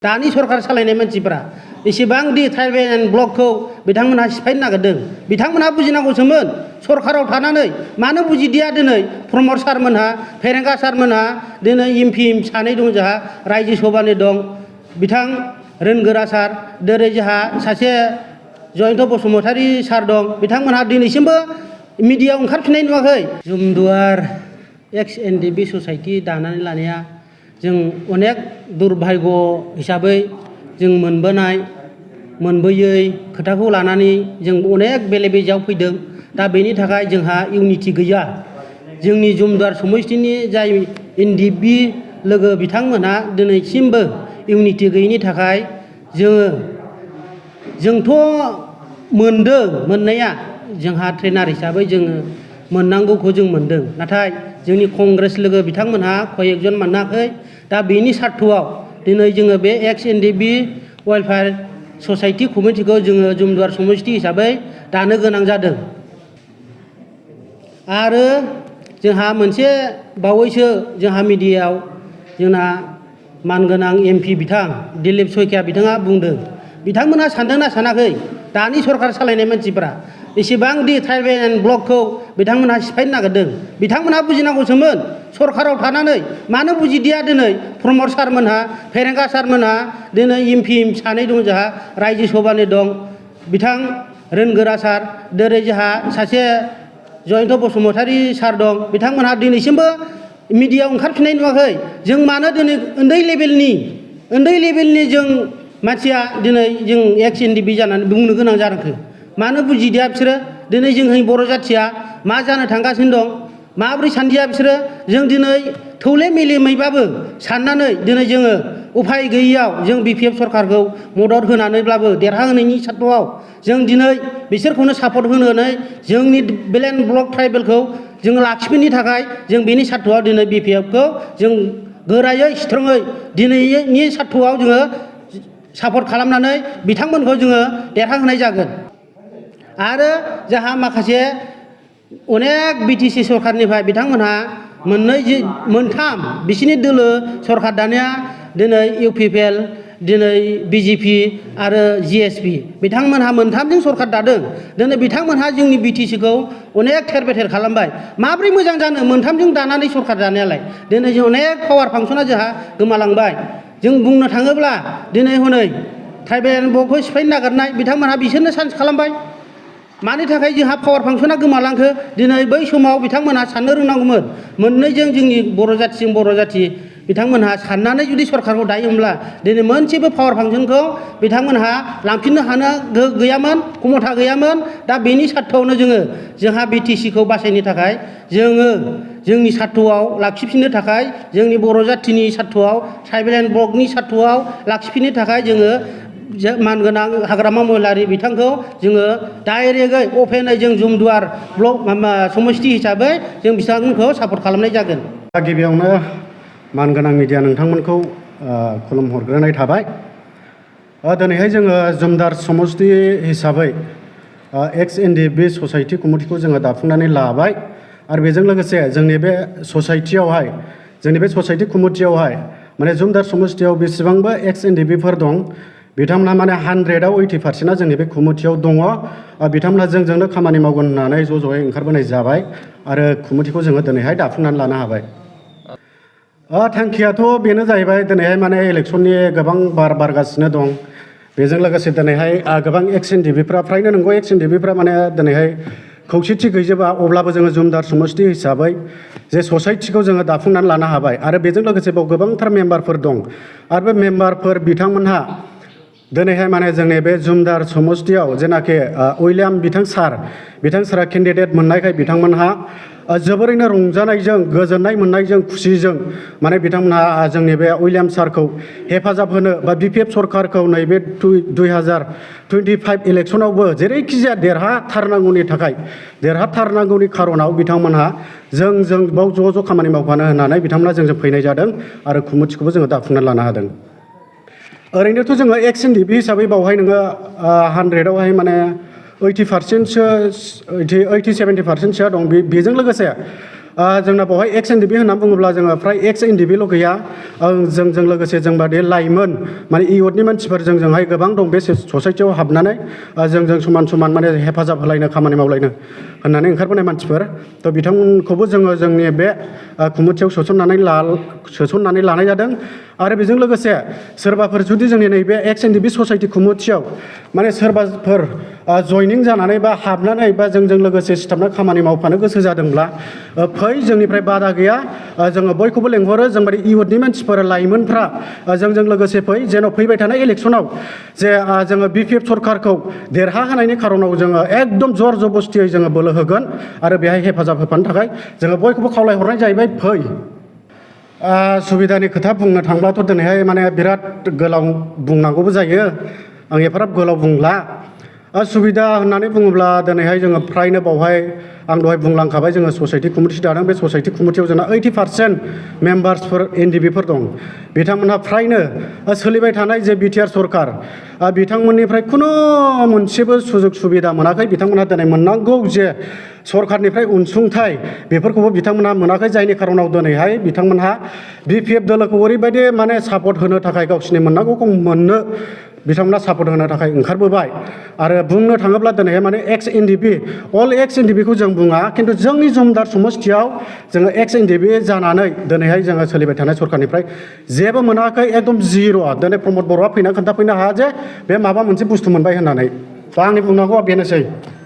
दानि सरकार सालायनाय मानसिफोरा एसेबांदि ट्राइबेल एन्ड ब्लकखौ बिथांमोनहा सिफायनो नागिरदों बिथांमोनहा बुजिनांगौसोमोन सरकाराव थानानै मानो बुजिदिया दिनै प्रमद सारमोनहा फेरेंगा सारमोनहा दिनै एमपि सानै दं जोंहा रायजो सभानि दं बिथां रोनगोरा सार दिनै जोंहा सासे जयन्त बसुमतारी सार दं बिथांमोनहा दिनैसिमबो मिडियायाव ओंखारफिननाय नुवाखै जुमदुवार एक्स एनडिबि ससाइटि दानानै लानाया जों अनेक दुर्भाग्य हिसाबै जों मोनबोयै खोथाखौ लानानै जों अनेक बेले बेजेआव फैदों दा बेनि थाखाय जोंहा इउनिटि गैया जोंनि जुमदुवार समष्टिनि जाय एनडिबि लोगो बिथांमोनहा दिनैसिमबो इउनिटि गैयैनि थाखाय जोंथ' मोनदों मोननाया जोंहा ट्रेनार हिसाबै जोङो मोननांगौखौ जों मोनदों नाथाय जोंनि कंग्रेस लोगो बिथांमोनहा कयेकजन मोनाखै दा बेनि सार्थआव दिनै जोङो बे एक्स एनडिबि वेलफेयार ससाइटि कमिटिखौ जोङो जुमदुवार समष्टि हिसाबै दानो गोनां जादों आरो जोंहा मोनसे बावैसो जोंहा मिडियायाव जोंना मानगोनां एमपि बिथां दिलीप सयकिया बिथाङा बुंदों बिथांमोनहा सानदोंना सानाखै दानि सरकार सालायनाय मानसिफोरा एसेबांदि ट्राइबेल एन्ड ब्लकखौ बिथांमोनहा सिफायनो नागिरदों बिथांमोनहा बुजिनांगौसोमोन सरकाराव थानानै मानो बुजिदिया दिनै प्रमद सारमोनहा फेरेंगा सारमोनहा दिनै एमपि सानै दं जोंहा रायजो सभानि दं बिथां रोनगोरा सार दिनै जोंहा सासे जयन्त बसुमतारी सार दं बिथांमोनहा दिनैसिमबो मिडियायाव ओंखारफिननाय नुवाखै जों मानो दिनै उन्दै लेभेलनि जों मानसिया दिनै जों एक्स एनडिबि जानानै बुंनो गोनां जादों मानो बुजिदिया बिसोरो दिनै जोंनि बर' जाथिया मा जानो थांगासिनो दं माब्रै सानदिया बिसोरो जों दिनै थौले मेलेमैबाबो साननानै दिनै जोङो उफाय गैयैयाव जों बिपिएफ सरकारखौ मदद होनानैब्लाबो देरहाहोनायनि सार्थआव जों दिनै बिसोरखौनो सापर्ट होनानै जोंनि बेलेन ब्लक ट्राइबेलखौ जों लाखिफिननो थाखाय जों बेनि सार्थआव दिनै बिपिएफखौ जों गोरायै स्ट्रङै दिनैनि सार्थआव जोङो सापर्ट खालामनानै बिथांमोनखौ जोङो देरहाहोनाय जागोन आरो जोंहा माखासे अनेक बिटिसि सरकारनिफ्राय बिथांमोनहा मोनथाम बिसिनि दोलो सरकार दानाया दिनै इउपिपिएल दिनै बिजेपि आरो जिएसपि बिथांमोनहा मोनथामजों सरकार दादों दिनै बिथांमोनहा जोंनि बिटिसिखौ अनेक थेर बेथेर खालामबाय माब्रै मोजां जानो मोनथामजों दानानै सरकार दानायालाय दिनै जों अनेक पावार फांसना जोंहा गोमालांबाय जों बुंनो थाङोब्ला दिनै हनै ट्राइबेल एन्ड ब्लकखौ सिफायनो नागिरनाय बिथांमोनहा बिसोरनो चान्स खालामबाय मानि थाखाय जोंहा पावार फांसना गोमालांखो दिनै बै समाव बिथांमोनहा साननो रोंनांगौमोन मोननैजों जोंनि बर' जाथि बिथांमोनहा साननानै जुदि सरकारखौ दायोमोनब्ला दिनै मोनसेबो पावार फांसनखौ बिथांमोनहा लांफिननो हानो गोहो गैयामोन खमथा गैयामोन दा बेनि सार्थआवनो जोंहा बिटिसिखौ बासायनो थाखाय जोङो जोंनि सार्थआव लाखिफिननो थाखाय जोंनि बर' जाथिनि सार्थआव ट्राइबेल एन्ड ब्लकनि सार्थआव लाखिफिननो थाखाय जोङो मानगोनां हाग्रामा महिलारि बिथांखौ जोङो डाइरेक्टयै अपेनै जों जुमदुवार ब्लक समष्टि हिसाबै जों बिथांमोनखौ सापर्ट खालामनाय जागोन गिबियावनो मानगोनां मिडिया नोंथांमोनखौ खुलुमहरग्रोनाय थाबाय दिनैहाय जोङो जुमदार समष्टि हिसाबै एक्स एनडिबि ससाइटि कमिटिखौ जोङो दाफुंनानै लाबाय आरो बेजों लोगोसे जोंनि बे ससाइटियावहाय जोंनि बे ससाइटि कमिटियावहाय माने जुमदार समष्टियाव बेसेबांबा एक्स एनडिबिफोर दं बिथांमोनहा माने 100आव 80% जोंनि बे कमिटियाव दङ बिथांमोनहा जोंजोंनो खामानि मावगोन होननानै ज'ज'यै ओंखारबोनाय जाबाय आरो कमिटिखौ जोङो दिनैहाय दाफुंनानै लानो हाबाय थांखियाथ' बेनो जाहैबाय दिनैहाय माने इलेक्सननि गोबां बारगासिनो दं बेजों लोगोसे दिनैहाय गोबां एक्स एनडिबिफ्रा फ्रायनो नंगौ एक्स एनडिबिफ्रा माने दिनैहाय खौसेथि गैजोबा अब्लाबो जोङो जुमदार समष्टि हिसाबै जे ससाइटिखौ जोङो दाफुंनानै लानो हाबाय आरो बेजों लोगोसे बाव गोबांथार मेम्बारफोर दं आरो बे मेम्बारफोर बिथांमोनहा दिनैहाय माने जोंनि बे जुमदार समष्टियाव जेनाखि उइलियाम बिथां सारा केन्डिडेट मोननायखाय बिथांमोनहा जोबोरैनो रंजानायजों गोजोननाय मोननायजों खुसिजों माने बिथांमोनहा जोंनि बे उइलियाम सारखौ हेफाजाब होनो बा बिपिएफ सरकारखौ नैबे 2025 इलेक्सनावबो जेरैखिजाया देरहाथारनांगौनि खार'नाव बिथांमोनहा जों बाव ज' खामानि मावफानो होननानै बिथांमोनहा जोंजों फैनाय जादों आरो कमिटिखौबो जोङो दाफुंनानै लानो हादों ओरैनोथ' जोङो एक्स एनडिबि हिसाबै बावहाय नोङो 100आवहाय माने 80%सो 80-70%सोआ दं बेजों लोगोसे जोंना बेवहाय एक्स एन डि बि होनना बुङोब्ला जोङो फ्राय एक्स एन डि बिल' गैया जोंजों लोगोसे जों बादि लाइमोन माने इयुथनि मानसिफोर जोंजोंहाय गोबां दं बे ससाइटियाव हाबनानै जोंजों समान समान माने हेफाजाब होलायनो खामानि मावलायनो होननानै ओंखारबोनाय मानसिफोर थ' बिथांमोनखौबो जोङो जोंनि बे कमिटियाव सोसननानै लानाय जादों आरो बेजों लोगोसे सोरबाफोर जुदि जोंनि नैबे एक्स एन डि बि ससाइटि कमिटियाव माने सोरबाफोर जयनिं जानानै बा हाबनानै बा जोंजों लोगोसे सिथाबना खामानि मावफानो गोसो जादोंब्ला फै जोंनिफ्राय बादा गैया जोङो बयखौबो लेंहरो जोंबादि इयुथनि मानसिफोर लाइमोनफ्रा जोंजों लोगोसे फै जेन' फैबाय थानाय इलेक्सनाव जे जोङो BPF सरकारखौ देरहाहोनायनि खार'नाव जोङो एकदम जर जबस्तियै जोङो बोलो होगोन आरो बेहाय हेफाजाब होफानो थाखाय जोङो बयखौबो खावलायहरनाय जाहैबाय फै सुबिदानि खोथा बुंनो थांब्लाथ' दिनैहाय माने बिराद गोलाव बुंनांगौबो जायो आं एफाराब गोलाव बुंला सुबिदा होननानै बुङोब्ला दिनैहाय जोङो फ्रायनो बावहाय आं दहाय बुंलांखाबाय जोङो ससाइटि कमिटि दादों बे ससाइटि कमिटियाव जोंना 80% मेम्बार्सफोर NDB-फोर दं बिथांमोनहा फ्रायनो सोलिबाय थानाय जे बिटिआर सरकार बिथांमोननिफ्राय खुनु मोनसेबो सुजुग सुबिदा मोनाखै बिथांमोनहा दिनै मोननांगौ जे सरकारनिफ्राय अनसुंथाइ बेफोरखौबो बिथांमोनहा मोनाखै जायनि खार'नाव दिनैहाय बिथांमोनहा BPF दोलोखौ ओरैबायदि माने सापर्ट होनो थाखाय गावसिनि मोननांगौखौ मोननो बिथांमोना सापर्ट होनो थाखाय ओंखारबोबाय आरो बुंनो थाङोब्ला दिनैहाय माने एक्स NDB अल एक्स NDB-खौ जों बुङा खिन्थु जोंनि जमदार समस्थियाव जोङो एक्स NDB जानानै दिनैहाय जोङो सोलिबाय थानाय सरकारनिफ्राय जेबो मोनाखै एकदम जिर' दिनै प्रमद बर'आ फैना खोन्थाफैनो हाया जे बे माबा मोनसे बुस्थु मोनबाय होननानै दा आंनि बुंनांगौआ बेनोसै